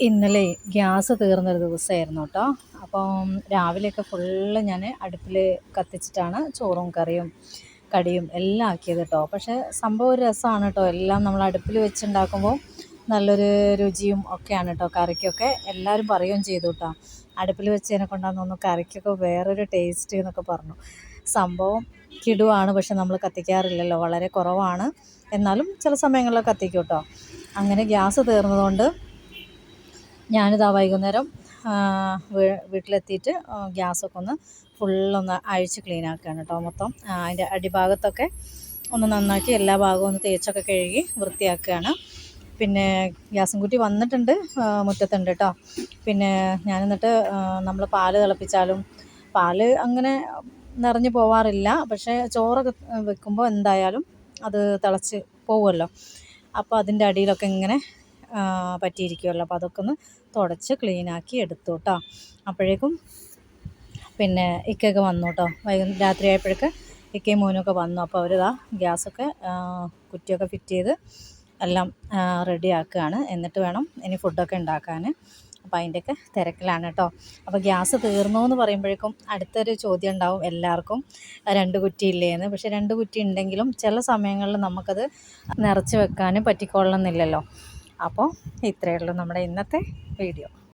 ഇന്നലെ ഗ്യാസ് തീർന്നൊരു ദിവസമായിരുന്നു കേട്ടോ. അപ്പം രാവിലെയൊക്കെ ഫുള്ള് ഞാൻ അടുപ്പിൽ കത്തിച്ചിട്ടാണ് ചോറും കറിയും കടിയും എല്ലാം ആക്കിയത് കേട്ടോ. പക്ഷേ സംഭവം ഒരു രസമാണ് കേട്ടോ. എല്ലാം നമ്മൾ അടുപ്പിൽ വെച്ചുണ്ടാക്കുമ്പോൾ നല്ലൊരു രുചിയും ഒക്കെയാണ് കേട്ടോ. കറിക്കൊക്കെ എല്ലാവരും പറയുകയും ചെയ്തു കേട്ടോ, അടുപ്പിൽ വെച്ചതിനെ കൊണ്ടാന്ന് തോന്നുന്നു കറിക്കൊക്കെ വേറൊരു ടേസ്റ്റ് എന്നൊക്കെ പറഞ്ഞു. സംഭവം കിടുവാണ്, പക്ഷെ നമ്മൾ കത്തിക്കാറില്ലല്ലോ, വളരെ കുറവാണ്. എന്നാലും ചില സമയങ്ങളിൽ കത്തിക്കും കേട്ടോ. അങ്ങനെ ഗ്യാസ് തീർന്നതുകൊണ്ട് ഞാനിതാ വൈകുന്നേരം വീട്ടിലെത്തിയിട്ട് ഗ്യാസൊക്കെ ഒന്ന് ഫുള്ളൊന്ന് അഴിച്ച് ക്ലീൻ ആക്കുകയാണ് കേട്ടോ. മൊത്തം അതിൻ്റെ അടിഭാഗത്തൊക്കെ ഒന്ന് നന്നാക്കി എല്ലാ ഭാഗവും ഒന്ന് തേച്ചൊക്കെ കഴുകി വൃത്തിയാക്കുകയാണ്. പിന്നെ ഗ്യാസും കുറ്റി വന്നിട്ടുണ്ട്, മുറ്റത്തുണ്ട് കേട്ടോ. പിന്നെ ഞാൻ എന്നിട്ട് നമ്മൾ പാല് തിളപ്പിച്ചാലും പാല് അങ്ങനെ നിറഞ്ഞു പോവാറില്ല, പക്ഷേ ചോറൊക്കെ വെക്കുമ്പോൾ എന്തായാലും അത് തിളച്ച് പോവുമല്ലോ. അപ്പോൾ അതിൻ്റെ അടിയിലൊക്കെ ഇങ്ങനെ പറ്റിയിരിക്കുമല്ലോ. അപ്പോൾ അതൊക്കെ ഒന്ന് തുടച്ച് ക്ലീനാക്കി എടുത്തു കേട്ടോ. അപ്പോഴേക്കും പിന്നെ ഇക്കയൊക്കെ വന്നു കേട്ടോ. രാത്രി ആയപ്പോഴേക്ക് ഇക്കയും മോനുമൊക്കെ വന്നു. അപ്പോൾ അവരിതാ ഗ്യാസൊക്കെ കുറ്റിയൊക്കെ ഫിറ്റ് ചെയ്ത് എല്ലാം റെഡിയാക്കുകയാണ്. എന്നിട്ട് വേണം ഇനി ഫുഡൊക്കെ ഉണ്ടാക്കാൻ. അപ്പോൾ അതിൻ്റെയൊക്കെ തിരക്കിലാണ് കേട്ടോ. അപ്പോൾ ഗ്യാസ് തീർന്നു എന്ന് പറയുമ്പോഴേക്കും അടുത്തൊരു ചോദ്യം ഉണ്ടാവും എല്ലാവർക്കും, 2 കുറ്റി ഇല്ലേന്ന്. പക്ഷേ 2 കുറ്റി ഉണ്ടെങ്കിലും ചില സമയങ്ങളിൽ നമുക്കത് നിറച്ച് വെക്കാനും പറ്റിക്കൊള്ളണമെന്നില്ലല്ലോ. അപ്പോൾ ഇത്രയേ ഉള്ളൂ നമ്മുടെ ഇന്നത്തെ വീഡിയോ.